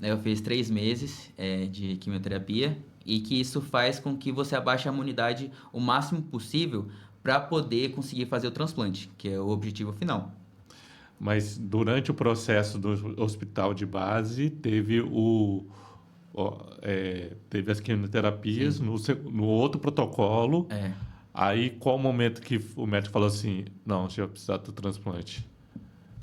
Eu fiz 3 meses de quimioterapia e que isso faz com que você abaixe a imunidade o máximo possível para poder conseguir fazer o transplante, que é o objetivo final. Mas durante o processo do hospital de base, teve as quimioterapias Sim, no outro protocolo. é. Aí, qual o momento que o médico falou assim, não, você vai precisar do transplante?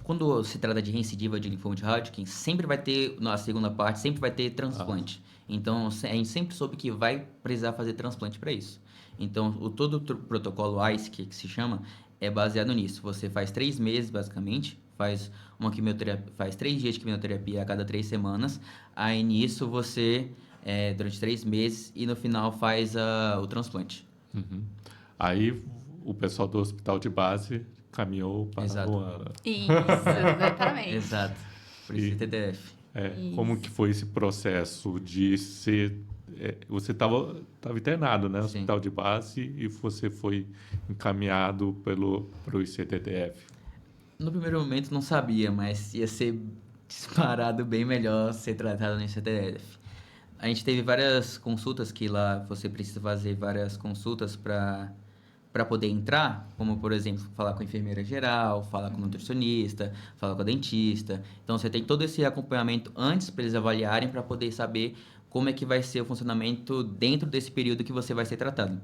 Quando se trata de recidiva de linfoma de Hodgkin, sempre vai ter, na segunda parte, sempre vai ter Ah, transplante. Então, a gente sempre soube que vai precisar fazer transplante para isso. Então, todo o protocolo ICE, que se chama, é baseado nisso. Você faz 3 meses, basicamente, faz uma quimioterapia, faz 3 dias de quimioterapia a cada 3 semanas. Aí, nisso, você, durante 3 meses, e no final faz o transplante. uhum. Aí o pessoal do hospital de base caminhou para a Exato. Luana. Isso, exatamente. Exato. Por isso, E TTF. como que Isso. foi esse processo de ser... você estava internado, né, no Sim. hospital de base, e você foi encaminhado pro ICTTF. No primeiro momento não sabia, mas ia ser disparado bem melhor ser tratado no CTF. A gente teve várias consultas que lá você precisa fazer várias consultas para poder entrar, como por exemplo, falar com a enfermeira geral, falar com o nutricionista, falar com a dentista. Então você tem todo esse acompanhamento antes para eles avaliarem para poder saber como é que vai ser o funcionamento dentro desse período que você vai ser tratado.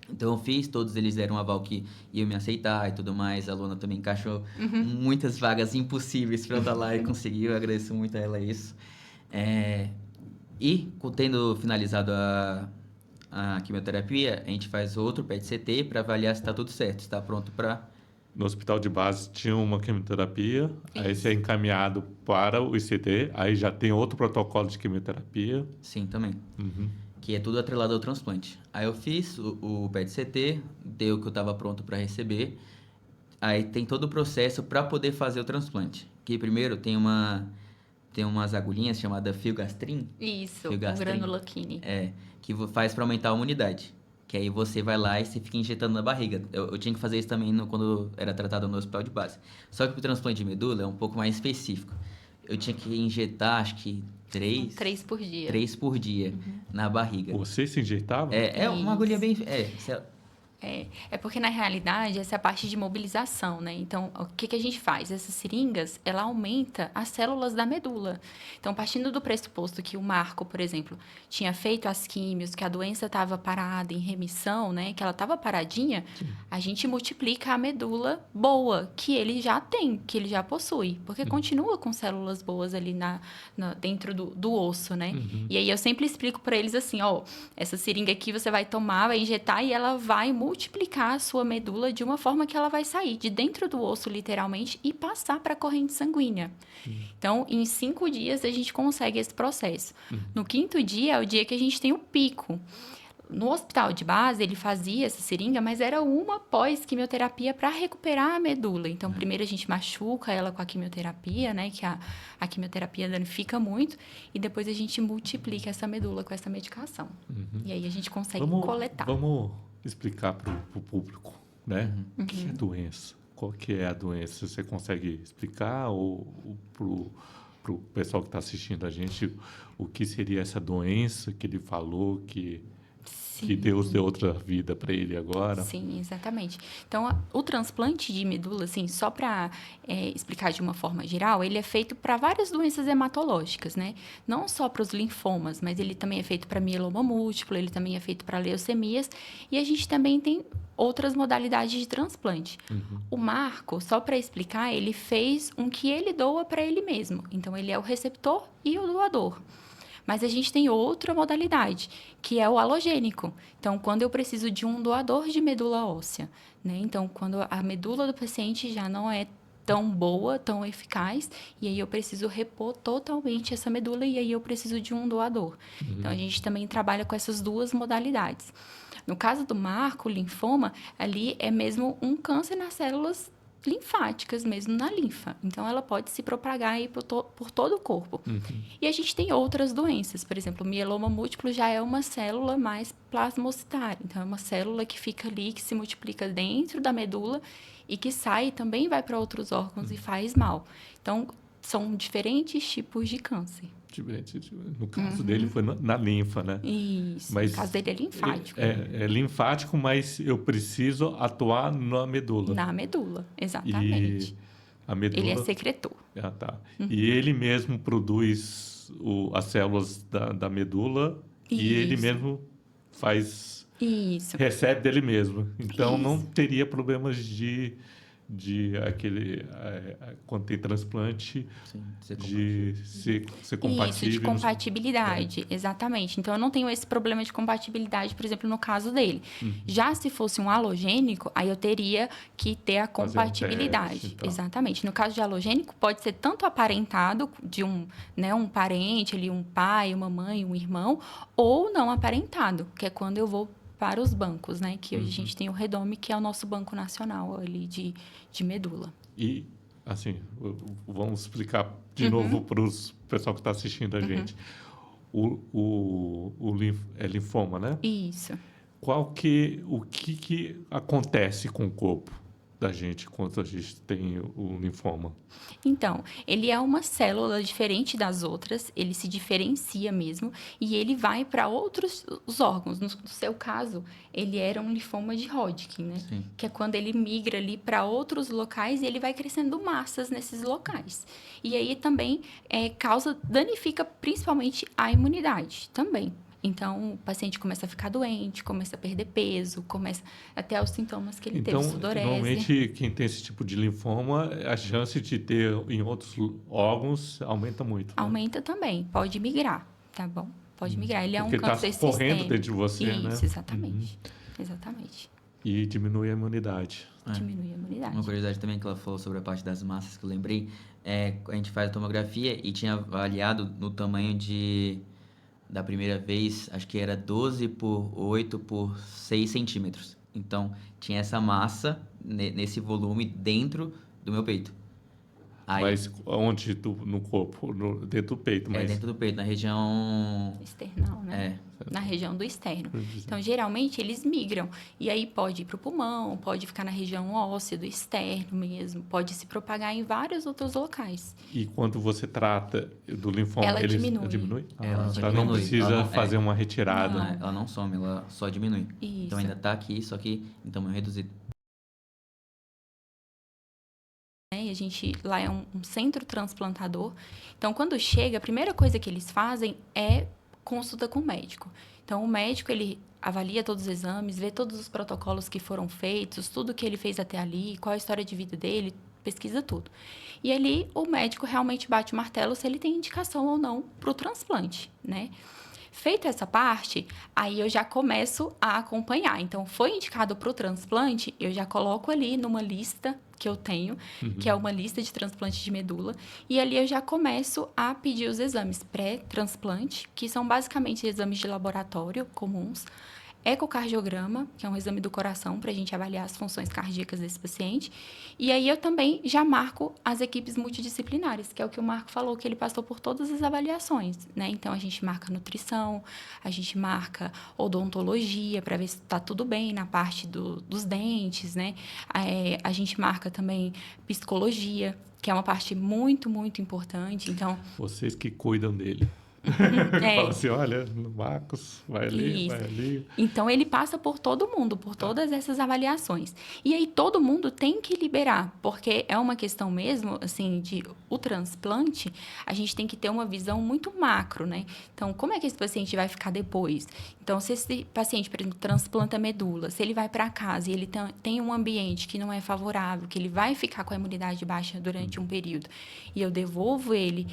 Então eu fiz, todos eles deram um aval que iam me aceitar e tudo mais. A Luna também encaixou muitas vagas impossíveis para eu estar lá e conseguiu. Eu agradeço muito a ela isso. É, tendo finalizado a quimioterapia, a gente faz outro PET-CT para avaliar se está tudo certo, se está pronto para... No hospital de base tinha uma quimioterapia, aí você é Isso. encaminhado para o ICT, aí já tem outro protocolo de quimioterapia. Sim, também. Uhum. Que é tudo atrelado ao transplante. Aí eu fiz o PET-CT, deu que eu estava pronto para receber. Aí tem todo o processo para poder fazer o transplante. Que primeiro tem umas agulhinhas chamadas filgastrin. Isso, o Filgastrin. granuloquine. Que faz para aumentar a imunidade. Que aí você vai lá e você fica injetando na barriga. Eu tinha que fazer isso também quando era tratado no hospital de base. Só que o transplante de medula é um pouco mais específico. Eu tinha que injetar, acho que São 3 por dia. 3 por dia na barriga. Você se injetava? É uma agulha bem. É porque, na realidade, essa é a parte de mobilização, né? Então, o que a gente faz? Essas seringas, ela aumenta as células da medula. Então, partindo do pressuposto que o Marco, por exemplo, tinha feito as químios, que a doença estava parada, em remissão, né? Que ela estava paradinha, a gente multiplica a medula boa, que ele já tem, que ele já possui. Porque continua com células boas ali dentro do osso, né? E aí, eu sempre explico para eles assim, ó, essa seringa aqui você vai tomar, vai injetar e ela vai multiplicar a sua medula de uma forma que ela vai sair de dentro do osso, literalmente, e passar para a corrente sanguínea. Então, em 5 dias, a gente consegue esse processo. No 5º dia, é o dia que a gente tem o pico. No hospital de base, ele fazia essa seringa, mas era uma pós-quimioterapia para recuperar a medula. Então, primeiro a gente machuca ela com a quimioterapia, né? Que a quimioterapia danifica muito. E depois a gente multiplica essa medula com essa medicação. E aí a gente consegue coletar. Vamos explicar para o público, né? O que é doença? Qual que é a doença? Você consegue explicar ou para o pessoal que está assistindo a gente o que seria essa doença que ele falou que Deus deu outra vida para ele agora? Sim, exatamente. Então, o transplante de medula, assim, só para explicar de uma forma geral, ele é feito para várias doenças hematológicas, né? Não só para os linfomas, mas ele também é feito para mieloma múltiplo, ele também é feito para leucemias, e a gente também tem outras modalidades de transplante. O Marco, só para explicar, ele fez um que ele doa para ele mesmo. Então, ele é o receptor e o doador. Mas a gente tem outra modalidade, que é o halogênico. Então, quando eu preciso de um doador de medula óssea, né? Então, quando a medula do paciente já não é tão boa, tão eficaz, e aí eu preciso repor totalmente essa medula, e aí eu preciso de um doador. Então, a gente também trabalha com essas duas modalidades. No caso do Marco, o linfoma, ali é mesmo um câncer nas células linfáticas mesmo, na linfa. Então, ela pode se propagar aí por todo o corpo. E a gente tem outras doenças. Por exemplo, o mieloma múltiplo já é uma célula mais plasmocitária. Então, é uma célula que fica ali, que se multiplica dentro da medula e que sai e também vai para outros órgãos e faz mal. Então, são diferentes tipos de câncer. No caso dele foi na linfa, né? Isso, Mas no caso dele é linfático. É linfático, mas eu preciso atuar na medula. Na medula, exatamente. E a medula... Ele é secretor. Ah, tá. E ele mesmo produz as células da medula e ele mesmo faz... Isso. Recebe dele mesmo. Então, não Isso. teria problemas de aquele... quando tem transplante, de ser compatível. Isso, de compatibilidade, exatamente. Então, eu não tenho esse problema de compatibilidade, por exemplo, no caso dele. Já se fosse um halogênico, aí eu teria que ter a compatibilidade. Teste, então. Exatamente. No caso de halogênico, pode ser tanto aparentado de um parente, ali, um pai, uma mãe, um irmão, ou não aparentado, que é quando eu vou para os bancos, né? Que hoje a gente tem o Redome, que é o nosso banco nacional ali de medula. E, assim, vamos explicar de novo para o pessoal que está assistindo a gente. É linfoma, né? Isso. O que acontece com o corpo da gente quando a gente tem o linfoma? Então, ele é uma célula diferente das outras, ele se diferencia mesmo e ele vai para outros os órgãos. No seu caso, ele era um linfoma de Hodgkin, né? Sim. Que é quando ele migra ali para outros locais e ele vai crescendo massas nesses locais. E aí também danifica principalmente a imunidade também. Então, o paciente começa a ficar doente, começa a perder peso, começa até os sintomas que ele teve, sudorese. Normalmente, quem tem esse tipo de linfoma, a chance de ter em outros órgãos aumenta muito. Né? Aumenta também, pode migrar, tá bom? Pode migrar. Ele é um câncer Porque está correndo sistêmico. dentro de você, né? Isso, exatamente. Exatamente. E diminui a imunidade. Diminui a imunidade. Uma curiosidade também que ela falou sobre a parte das massas que eu lembrei, a gente faz a tomografia e tinha avaliado no tamanho da primeira vez, acho que era 12 por 8 por 6 centímetros. Então, tinha essa massa nesse volume dentro do meu peito. Aí, mas onde no corpo? Dentro do peito? Mas... dentro do peito, na região... External, né? Na região do externo. Então, geralmente, eles migram. E aí, pode ir para o pulmão, pode ficar na região óssea do externo mesmo, pode se propagar em vários outros locais. E quando você trata do linfoma, Ela ele diminui. Ela diminui. não precisa fazer uma retirada. Não, ela não some, ela só diminui. Isso. Então, ainda está aqui, só que em tamanho reduzido. E a gente lá é um centro transplantador. Então, quando chega, a primeira coisa que eles fazem é consulta com o médico. Então, o médico, ele avalia todos os exames, vê todos os protocolos que foram feitos, tudo que ele fez até ali, qual a história de vida dele, pesquisa tudo. E ali, o médico realmente bate o martelo se ele tem indicação ou não para o transplante, né? Feita essa parte, aí eu já começo a acompanhar. Então, foi indicado para o transplante, eu já coloco ali numa lista que eu tenho, que é uma lista de transplante de medula, e ali eu já começo a pedir os exames pré-transplante, que são basicamente exames de laboratório comuns, ecocardiograma, que é um exame do coração para a gente avaliar as funções cardíacas desse paciente. E aí eu também já marco as equipes multidisciplinares, que é o que o Marco falou, que ele passou por todas as avaliações, né? Então, a gente marca nutrição, a gente marca odontologia para ver se está tudo bem na parte dos dentes, né? A gente marca também psicologia, que é uma parte muito, muito importante. Então, vocês que cuidam dele. Fala assim, olha, Marcos, vai ali, vai ali. Então, ele passa por todo mundo, por todas essas avaliações. E aí, todo mundo tem que liberar, porque é uma questão mesmo, assim, o transplante, a gente tem que ter uma visão muito macro, né? Então, como é que esse paciente vai ficar depois? Então, se esse paciente, por exemplo, transplanta medula, se ele vai para casa e ele tem um ambiente que não é favorável, que ele vai ficar com a imunidade baixa durante um período, e eu devolvo ele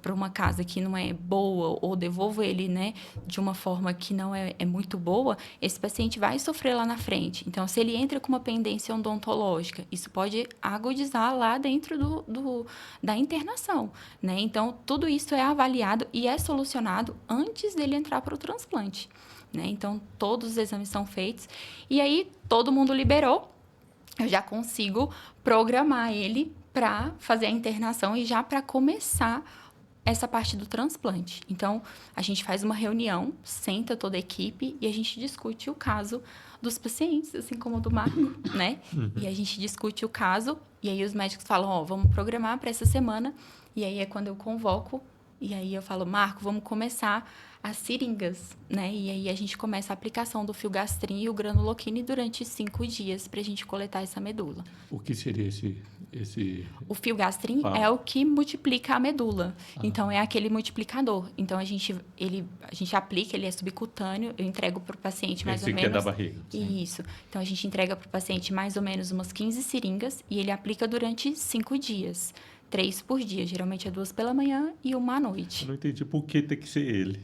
para uma casa que não é boa, ou devolvo ele, né, de uma forma que não é muito boa, esse paciente vai sofrer lá na frente. Então, se ele entra com uma pendência odontológica, isso pode agudizar lá dentro da internação, né? Então, tudo isso é avaliado e é solucionado antes dele entrar para o transplante, né? Então, todos os exames são feitos. E aí, todo mundo liberou, eu já consigo programar ele para fazer a internação e já para começar essa parte do transplante. Então, a gente faz uma reunião, senta toda a equipe e a gente discute o caso dos pacientes, assim como o do Marco, né? E a gente discute o caso e aí os médicos falam, ó, vamos programar para essa semana. E aí é quando eu convoco e aí eu falo, Marco, vamos começar as seringas, né? E aí a gente começa a aplicação do filgastrin e o granuloquine durante 5 dias para a gente coletar essa medula. O que seria esse... O filgastrin é o que multiplica a medula. Então, é aquele multiplicador. Então, a gente aplica, ele é subcutâneo, eu entrego para o paciente mais ou menos... Esse que é da barriga. Isso. Então, a gente entrega para o paciente mais ou menos umas 15 seringas e ele aplica durante 5 dias. 3 por dia. Geralmente é 2 pela manhã e 1 à noite. Eu não entendi por que tem que ser ele.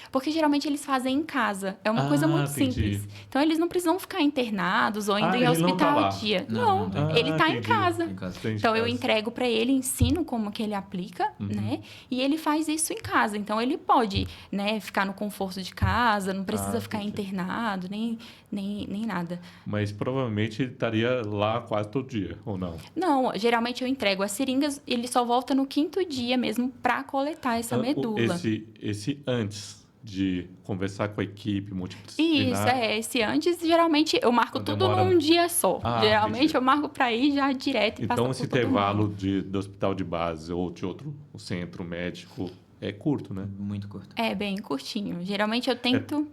Porque geralmente eles fazem em casa. É uma coisa muito simples. Então, eles não precisam ficar internados ou indo em hospital dia. Não, ele está em casa. Então, eu entrego para ele, ensino como que ele aplica, né? E ele faz isso em casa. Então, ele pode, né, ficar no conforto de casa, não precisa ficar internado, nem nada. Mas provavelmente ele estaria lá quase todo dia, ou não? Não, geralmente eu entrego as seringas, ele só volta no 5º dia mesmo para coletar essa medula. Esse antes de conversar com a equipe multidisciplinar. Isso, esse antes, geralmente eu marco tudo num dia só. Geralmente eu marco para ir já direto e passar por todo mundo. Então, esse intervalo do hospital de base ou de outro centro médico é curto, né? Muito curto. É bem curtinho. Geralmente eu tento...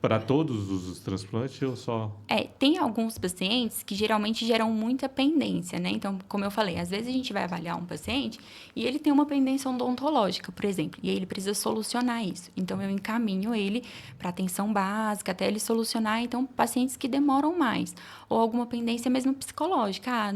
Para todos os transplantes ou só... Tem alguns pacientes que geralmente geram muita pendência, né? Então, como eu falei, às vezes a gente vai avaliar um paciente e ele tem uma pendência odontológica, por exemplo, e aí ele precisa solucionar isso. Então, eu encaminho ele para atenção básica até ele solucionar. Então, pacientes que demoram mais. Ou alguma pendência mesmo psicológica.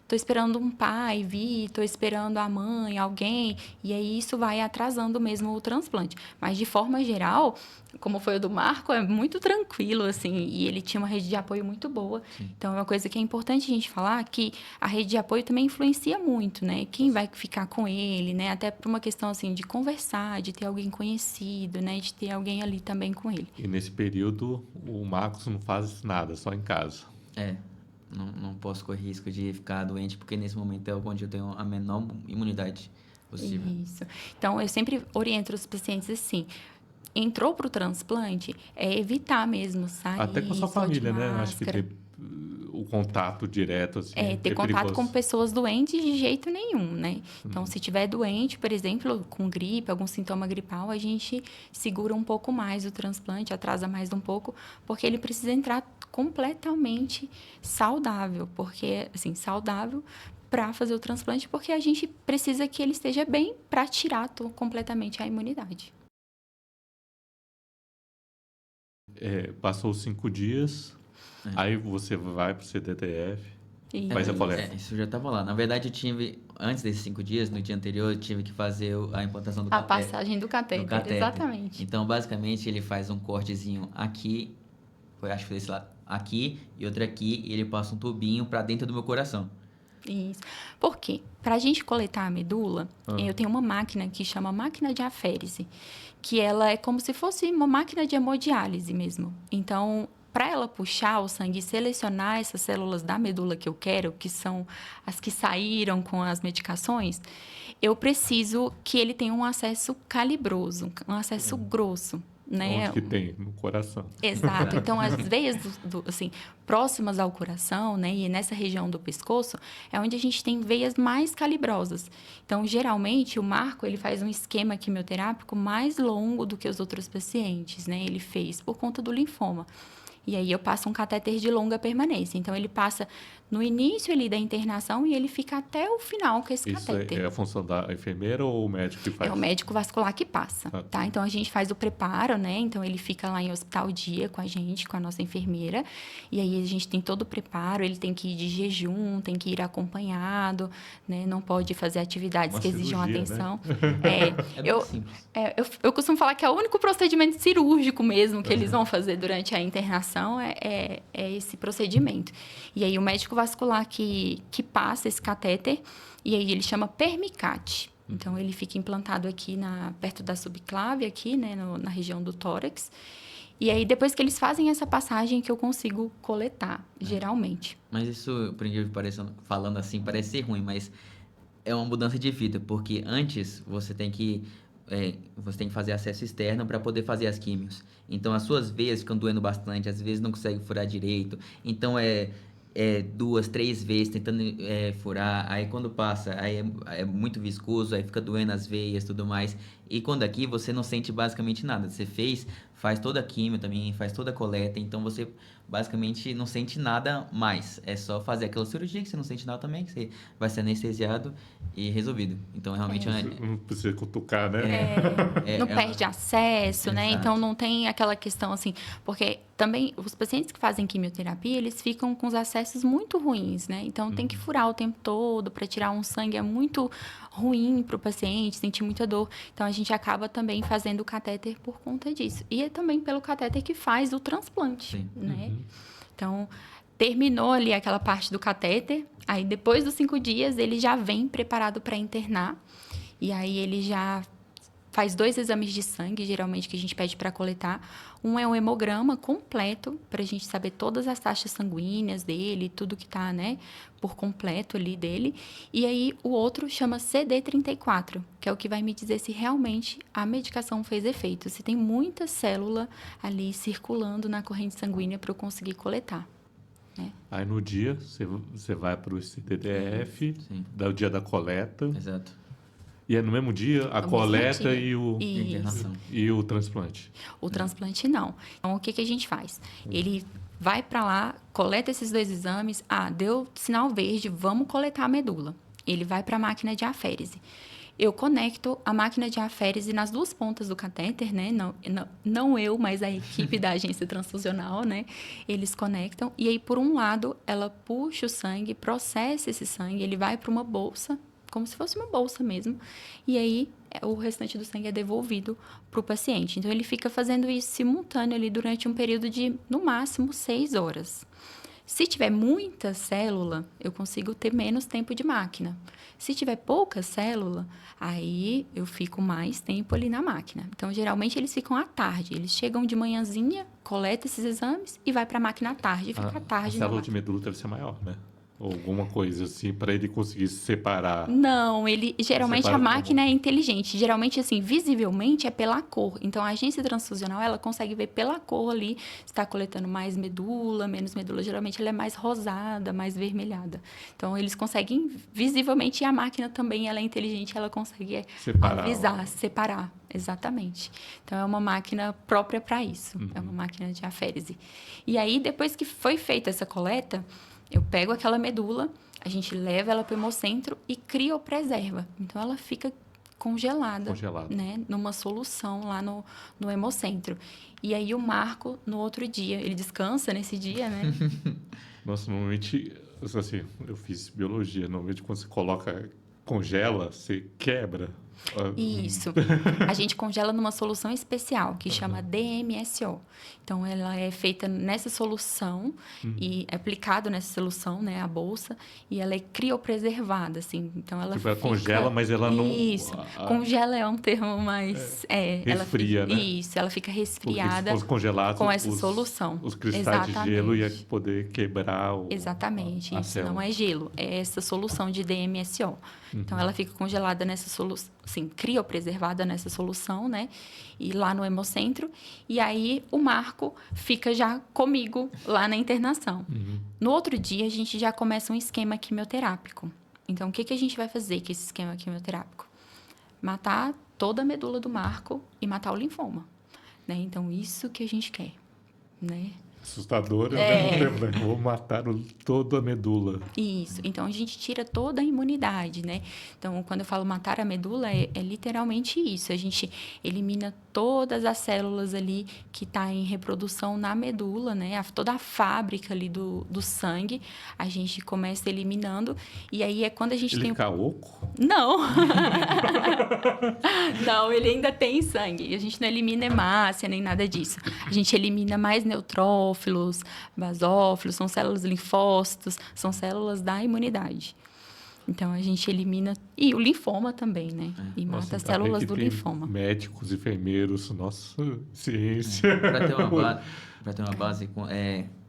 Tô esperando um pai vir, tô esperando a mãe, alguém, e aí isso vai atrasando mesmo o transplante. Mas, de forma geral, como foi o do Marco, é muito tranquilo, assim, e ele tinha uma rede de apoio muito boa. Sim. Então, é uma coisa que é importante a gente falar, que a rede de apoio também influencia muito, né? Quem vai ficar com ele, né? Até por uma questão, assim, de conversar, de ter alguém conhecido, né? De ter alguém ali também com ele. E nesse período, o Marcos não faz nada, só em casa. Não posso correr risco de ficar doente, porque nesse momento é onde eu tenho a menor imunidade possível. Isso. Então, eu sempre oriento os pacientes assim... Entrou para o transplante, é evitar mesmo sair. Até com a sua família, né? Acho que ter o contato direto, assim. Ter contato com pessoas doentes de jeito nenhum, né? Então, se tiver doente, por exemplo, com gripe, algum sintoma gripal, a gente segura um pouco mais o transplante, atrasa mais um pouco, porque ele precisa entrar completamente saudável. Porque, assim, saudável para fazer o transplante, porque a gente precisa que ele esteja bem para tirar completamente a imunidade. Passou 5 dias, aí você vai para o CTTF, faz a coleta. Isso já estava lá. Na verdade, eu tive, antes desses 5 dias, no dia anterior, eu tive que fazer a implantação do catéter. A passagem do catéter, exatamente. Então, basicamente, ele faz um cortezinho aqui, acho que foi esse lado, aqui e outro aqui, e ele passa um tubinho para dentro do meu coração. Isso. Por quê? Para a gente coletar a medula, eu tenho uma máquina que chama máquina de aférese, que ela é como se fosse uma máquina de hemodiálise mesmo. Então, para ela puxar o sangue e selecionar essas células da medula que eu quero, que são as que saíram com as medicações, eu preciso que ele tenha um acesso calibroso, um acesso grosso. Né? Onde que tem? No coração. Exato. Então, as veias assim, próximas ao coração, né? E nessa região do pescoço, é onde a gente tem veias mais calibrosas. Então, geralmente, o Marco, ele faz um esquema quimioterápico mais longo do que os outros pacientes, né? Ele fez por conta do linfoma. E aí, eu passo um catéter de longa permanência. Então, ele passa no início ali da internação e ele fica até o final com esse catéter. Isso é a função da enfermeira ou o médico que faz? É o médico vascular que passa, tá? Então, a gente faz o preparo, né? Então, ele fica lá em hospital dia com a gente, com a nossa enfermeira. E aí, a gente tem todo o preparo. Ele tem que ir de jejum, tem que ir acompanhado, né? Não pode fazer atividades que exijam atenção. Né? Eu costumo falar que é o único procedimento cirúrgico mesmo que eles vão fazer durante a internação é esse procedimento. E aí, o médico vascular que passa esse catéter, e aí ele chama Permicate. Então, ele fica implantado aqui perto da subclave, aqui, né, na região do tórax. E aí, depois que eles fazem essa passagem, que eu consigo coletar, geralmente. Mas isso, por incrível que pareça, falando assim, parece ser ruim, mas é uma mudança de vida, porque antes você tem que fazer acesso externo para poder fazer as químios. Então as suas veias ficam doendo bastante, às vezes não consegue furar direito. Então duas, três vezes tentando furar. Aí quando passa, é muito viscoso, aí fica doendo as veias, tudo mais. E quando aqui você não sente basicamente nada. Você faz toda a químio também, faz toda a coleta, então você basicamente não sente nada mais. É só fazer aquela cirurgia que você não sente nada também, que você vai ser anestesiado e resolvido. Então realmente Não precisa cutucar, né? Não perde acesso, né? Exato. Então não tem aquela questão assim, porque também os pacientes que fazem quimioterapia, eles ficam com os acessos muito ruins, né? Então tem que furar o tempo todo para tirar um sangue, é muito ruim para o paciente, sentir muita dor. Então a gente acaba também fazendo o catéter por conta disso. E é também pelo catéter que faz o transplante, Sim. né? Então, terminou ali aquela parte do catéter, aí depois dos 5 dias ele já vem preparado para internar, e aí ele já faz 2 exames de sangue, geralmente, que a gente pede para coletar. Um é um hemograma completo, para a gente saber todas as taxas sanguíneas dele, tudo que está, né, por completo ali dele. E aí, o outro chama CD34, que é o que vai me dizer se realmente a medicação fez efeito, se tem muita célula ali circulando na corrente sanguínea para eu conseguir coletar. Né? Aí no dia, você vai para o CDDF, Sim. dá o dia da coleta. Exato. E é no mesmo dia a No coleta mesmo dia. Internação. e o transplante. O transplante não. Então, o que a gente faz? Ele vai para lá, coleta esses 2 exames. Deu sinal verde, vamos coletar a medula. Ele vai para a máquina de aférese. Eu conecto a máquina de aférese nas 2 pontas do catéter, né? Não eu, mas a equipe da agência transfusional, né? Eles conectam. E aí, por um lado, ela puxa o sangue, processa esse sangue, ele vai para uma bolsa, como se fosse uma bolsa mesmo. E aí, o restante do sangue é devolvido para o paciente. Então, ele fica fazendo isso simultâneo ali durante um período de, no máximo, 6 horas. Se tiver muita célula, eu consigo ter menos tempo de máquina. Se tiver pouca célula, aí eu fico mais tempo ali na máquina. Então, geralmente, eles ficam à tarde. Eles chegam de manhãzinha, coletam esses exames e vai para a máquina à tarde. E fica à A tarde na célula de máquina. medula deve ser maior, né? Ou alguma coisa assim, para ele conseguir separar. Não, geralmente Separa a máquina como? é inteligente. Geralmente, assim, visivelmente é pela cor. Então, a agência transfusional, ela consegue ver pela cor ali se está coletando mais medula, menos medula. Geralmente, ela é mais rosada, mais vermelhada. Então, eles conseguem visivelmente, e a máquina também, ela é inteligente, ela consegue Separar. avisar, separar. Exatamente. Então, é uma máquina própria para isso. É uma máquina de aférese. E aí, depois que foi feita essa coleta, eu pego aquela medula, a gente leva ela para o hemocentro e criopreserva. Então, ela fica congelada, né? Numa solução lá no hemocentro. E aí, o Marco, no outro dia, ele descansa nesse dia, né? Nossa, normalmente, assim, eu fiz biologia. Normalmente, quando você congela, você quebra. Isso. A gente congela numa solução especial que chama DMSO. Então, ela é feita nessa solução e é aplicado nessa solução, né, a bolsa, e ela é criopreservada, assim. Então, ela Tipo, ela congela, mas ela não... Isso. Congela é um termo mais... resfria, ela né? Isso, ela fica Porque resfriada se fosse congelado, com essa solução. os cristais de gelo ia Exatamente. poder quebrar Exatamente, a isso célula. não é gelo, é essa solução de DMSO. Então, ela fica congelada nessa solução, assim, criopreservada nessa solução, né? E lá no hemocentro. E aí, o Marco fica já comigo lá na internação. No outro dia, a gente já começa um esquema quimioterápico. Então, o que a gente vai fazer com esse esquema quimioterápico? Matar toda a medula do Marco e matar o linfoma, né? Então, isso que a gente quer, né? Assustador, ao mesmo tempo, né? Vou matar toda a medula. Isso. Então, a gente tira toda a imunidade, né? Então, quando eu falo matar a medula, é literalmente isso. A gente elimina todas as células ali que tá em reprodução na medula, né? Toda a fábrica ali do sangue, a gente começa eliminando. E aí, é quando a gente Ele tem... fica oco? Não! Não, ele ainda tem sangue. A gente não elimina hemácia, nem nada disso. A gente elimina mais neutrófilos, basófilos, são células linfócitos, são células da imunidade. Então, a gente elimina... E o linfoma também, né? E mata as células do linfoma. Médicos, enfermeiros, nossa, ciência. Para ter uma base,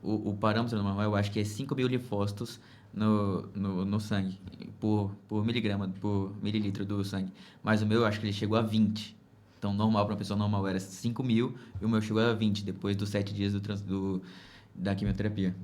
o parâmetro normal eu acho que é 5.000 linfócitos no sangue, por miligrama, por mililitro do sangue. Mas o meu eu acho que ele chegou a 20. Então, normal para uma pessoa normal era 5.000 e o meu chegou a 20 depois dos 7 dias da quimioterapia.